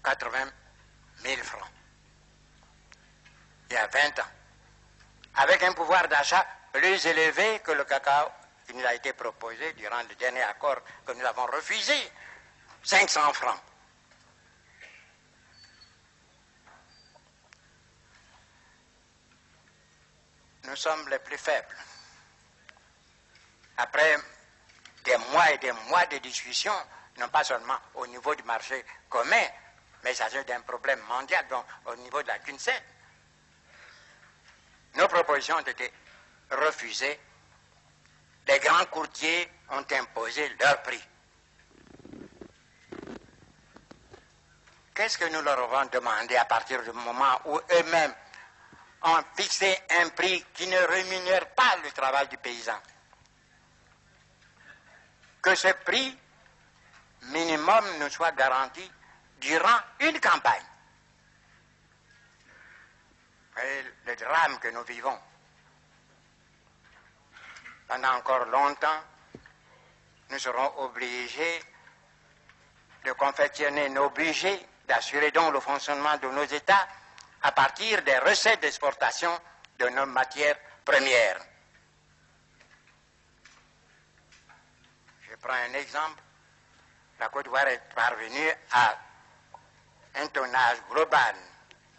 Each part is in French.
80 000 francs. Il y a 20 ans. Avec un pouvoir d'achat plus élevé que le cacao qui nous a été proposé durant le dernier accord que nous avons refusé, 500 francs. Nous sommes les plus faibles. Après des mois et des mois de discussion, non pas seulement au niveau du marché commun, mais il s'agit d'un problème mondial, donc au niveau de la CUNCED. Nos propositions ont été refusées. Les grands courtiers ont imposé leur prix. Qu'est-ce que nous leur avons demandé à partir du moment où eux-mêmes ont fixé un prix qui ne rémunère pas le travail du paysan? Que ce prix minimum nous soit garanti durant une campagne. Et le drame que nous vivons, pendant encore longtemps, nous serons obligés de confectionner nos budgets, d'assurer donc le fonctionnement de nos États à partir des recettes d'exportation de nos matières premières. Je prends un exemple. La Côte d'Ivoire est parvenue à un tonnage global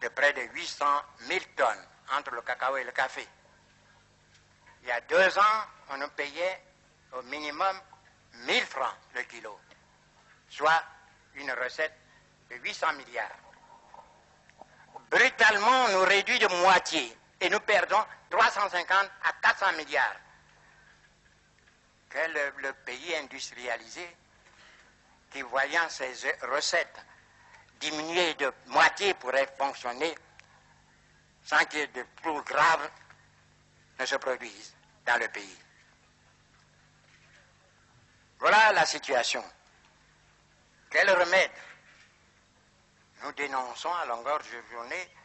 de près de 800 000 tonnes entre le cacao et le café. Il y a 2 ans, on nous payait au minimum 1000 francs le kilo, soit une recette de 800 milliards. Brutalement, on nous réduit de moitié et nous perdons 350 à 400 milliards. Que le pays industrialisé qui, voyant ses recettes diminuer de moitié, pourrait fonctionner sans qu'il y ait de plus grave ne se produise dans le pays. Voilà la situation. Quel remède? Nous dénonçons à longueur de journée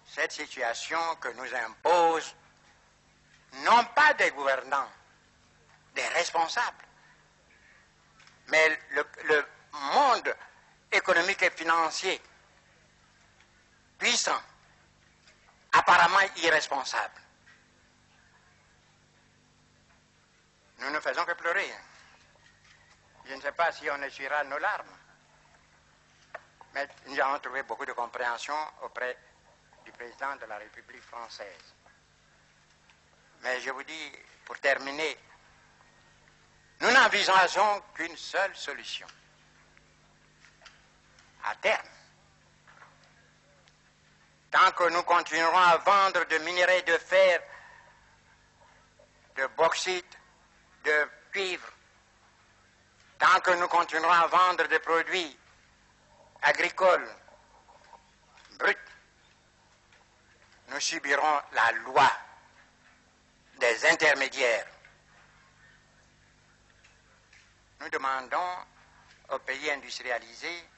cette situation que nous impose non pas des gouvernants, des responsables, mais le monde économique et financier puissant, apparemment irresponsable. Nous ne faisons que pleurer. Je ne sais pas si on essuiera nos larmes, mais nous avons trouvé beaucoup de compréhension auprès du président de la République française. Mais je vous dis, pour terminer, nous n'envisageons qu'une seule solution. À terme, tant que nous continuerons à vendre de minerais de fer, de bauxite, de cuivre, tant que nous continuerons à vendre des produits agricoles bruts, nous subirons la loi des intermédiaires. Nous demandons aux pays industrialisés,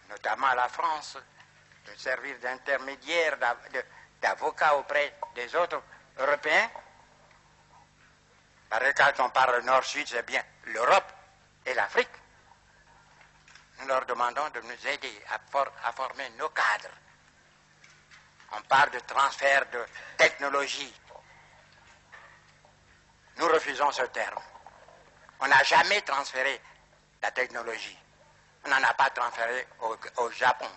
notamment à la France, de servir d'intermédiaire, d'avocat auprès des autres Européens. Parce que quand on parle nord-sud, c'est bien l'Europe et l'Afrique. Nous leur demandons de nous aider à former nos cadres. On parle de transfert de technologie. Nous refusons ce terme. On n'a jamais transféré la technologie. On n'en a pas transféré au Japon.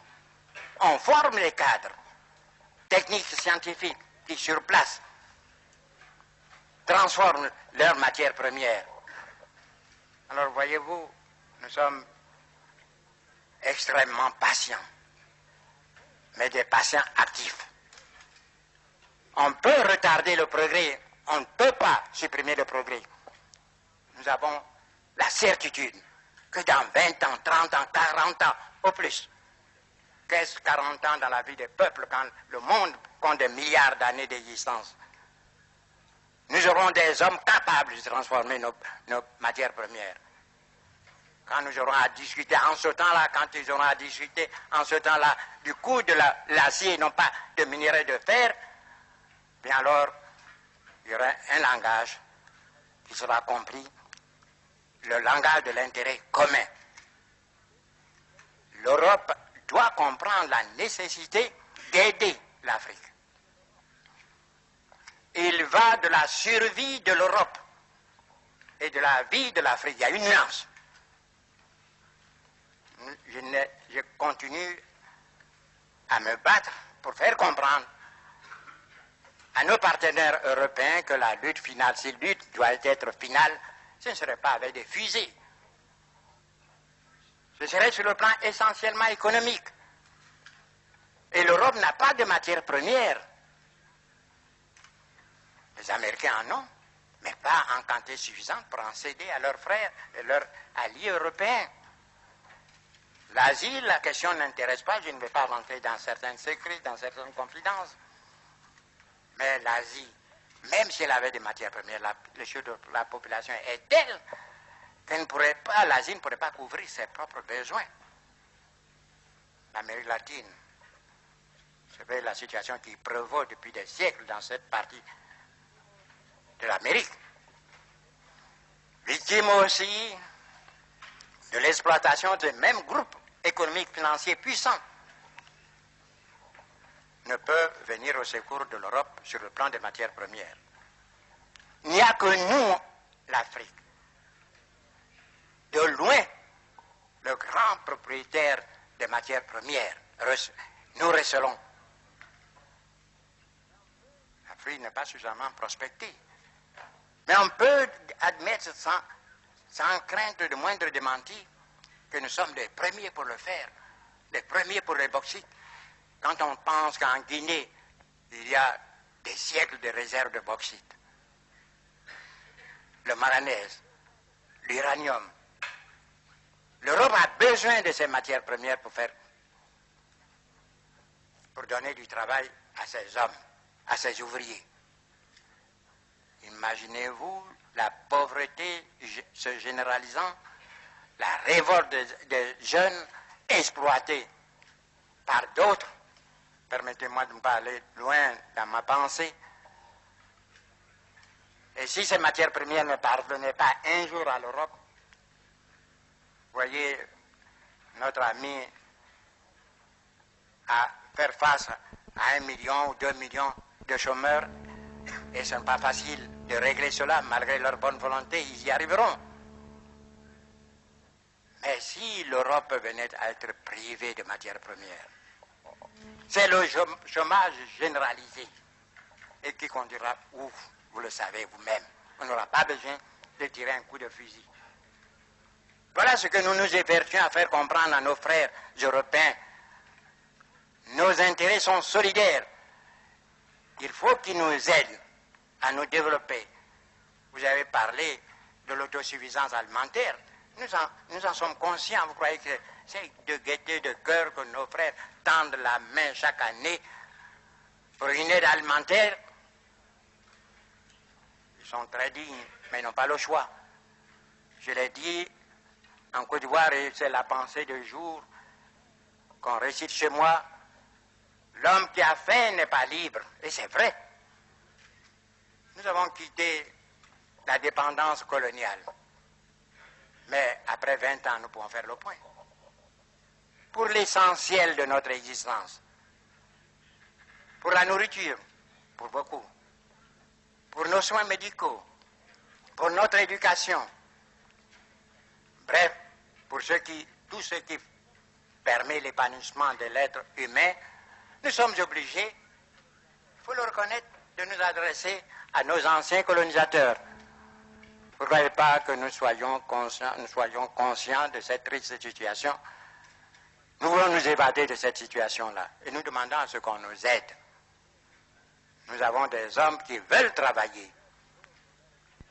On forme les cadres techniques, scientifiques qui, sur place, transforment leurs matières premières. Alors, voyez-vous, nous sommes extrêmement patients, mais des patients actifs. On peut retarder le progrès, on ne peut pas supprimer le progrès. Nous avons la certitude que dans 20 ans, 30 ans, 40 ans, au plus, qu'est-ce 40 ans dans la vie des peuples quand le monde compte des milliards d'années d'existence? Nous aurons des hommes capables de transformer nos matières premières. Quand nous aurons à discuter en ce temps-là, quand ils auront à discuter en ce temps-là du coût de l'acier, non pas de minerai de fer, bien alors, il y aura un langage qui sera compris, le langage de l'intérêt commun. l'Europe doit comprendre la nécessité d'aider l'Afrique. Il va de la survie de l'Europe et de la vie de l'Afrique. Il y a une nuance. Je continue à me battre pour faire comprendre à nos partenaires européens que la lutte finale, si lutte doit être finale, ce ne serait pas avec des fusées. Ce serait sur le plan essentiellement économique. Et l'Europe n'a pas de matières premières. Les Américains en ont, mais pas en quantité suffisante pour en céder à leurs frères et leurs alliés européens. L'Asie, la question n'intéresse pas, je ne vais pas rentrer dans certains secrets, dans certaines confidences. Mais l'Asie, même si elle avait des matières premières, la population est telle qu'elle ne pourrait pas, l'Asie ne pourrait pas couvrir ses propres besoins. L'Amérique latine, c'est la situation qui prévaut depuis des siècles dans cette partie de l'Amérique. Victime aussi de l'exploitation de mêmes groupes économiques financiers puissants ne peuvent venir au secours de l'Europe sur le plan des matières premières. Il n'y a que nous, l'Afrique, de loin, le grand propriétaire des matières premières. Nous recelons. L'Afrique n'est pas suffisamment prospectée. Mais on peut admettre sans crainte de moindre démenti que nous sommes les premiers pour le faire, les premiers pour les bauxites. Quand on pense qu'en Guinée, il y a des siècles de réserves de bauxite, le manganèse, l'uranium, l'Europe a besoin de ces matières premières pour donner du travail à ses hommes, à ses ouvriers. Imaginez-vous la pauvreté se généralisant, la révolte des jeunes exploités par d'autres. Permettez-moi de ne pas aller loin dans ma pensée. Et si ces matières premières ne parvenaient pas un jour à l'Europe, voyez, notre ami à faire face à 1 million ou 2 millions de chômeurs, et ce n'est pas facile de régler cela, malgré leur bonne volonté, ils y arriveront. Mais si l'Europe venait à être privée de matières premières, c'est le chômage généralisé et qui conduira où, vous le savez vous-même. On n'aura pas besoin de tirer un coup de fusil. Voilà ce que nous nous évertuons à faire comprendre à nos frères européens. Nos intérêts sont solidaires. Il faut qu'ils nous aident à nous développer. Vous avez parlé de l'autosuffisance alimentaire. Nous en sommes conscients. Vous croyez que c'est de gaieté de cœur que nos frères tendent la main chaque année pour une aide alimentaire? Ils sont très dignes, mais ils n'ont pas le choix. Je l'ai dit en Côte d'Ivoire, et c'est la pensée du jour qu'on récite chez moi, l'homme qui a faim n'est pas libre. Et c'est vrai. Nous avons quitté la dépendance coloniale. Mais après 20 ans, nous pouvons faire le point. Pour l'essentiel de notre existence, pour la nourriture, pour beaucoup, pour nos soins médicaux, pour notre éducation, bref, pour tout ce qui permet l'épanouissement de l'être humain, nous sommes obligés, il faut le reconnaître, de nous adresser à nos anciens colonisateurs. Vous ne croyez pas que nous soyons conscients de cette triste situation? Nous voulons nous évader de cette situation-là et nous demandons à ce qu'on nous aide. Nous avons des hommes qui veulent travailler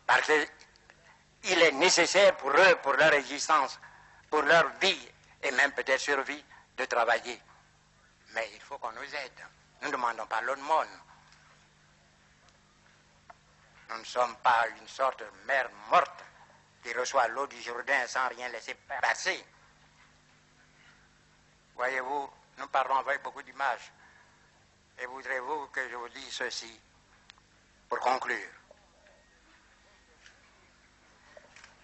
parce qu'il est nécessaire pour eux, pour leur existence, pour leur vie et même peut-être survie, de travailler. Mais il faut qu'on nous aide. Nous ne demandons pas l'aumône. Nous ne sommes pas une sorte de mer morte qui reçoit l'eau du Jourdain sans rien laisser passer. Voyez-vous, nous parlons avec beaucoup d'images. Et voudrez-vous que je vous dise ceci pour conclure?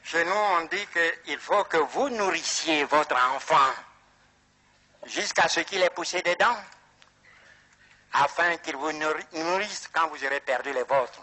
Chez nous, on dit qu'il faut que vous nourrissiez votre enfant jusqu'à ce qu'il ait poussé des dents, afin qu'il vous nourrisse quand vous aurez perdu les vôtres.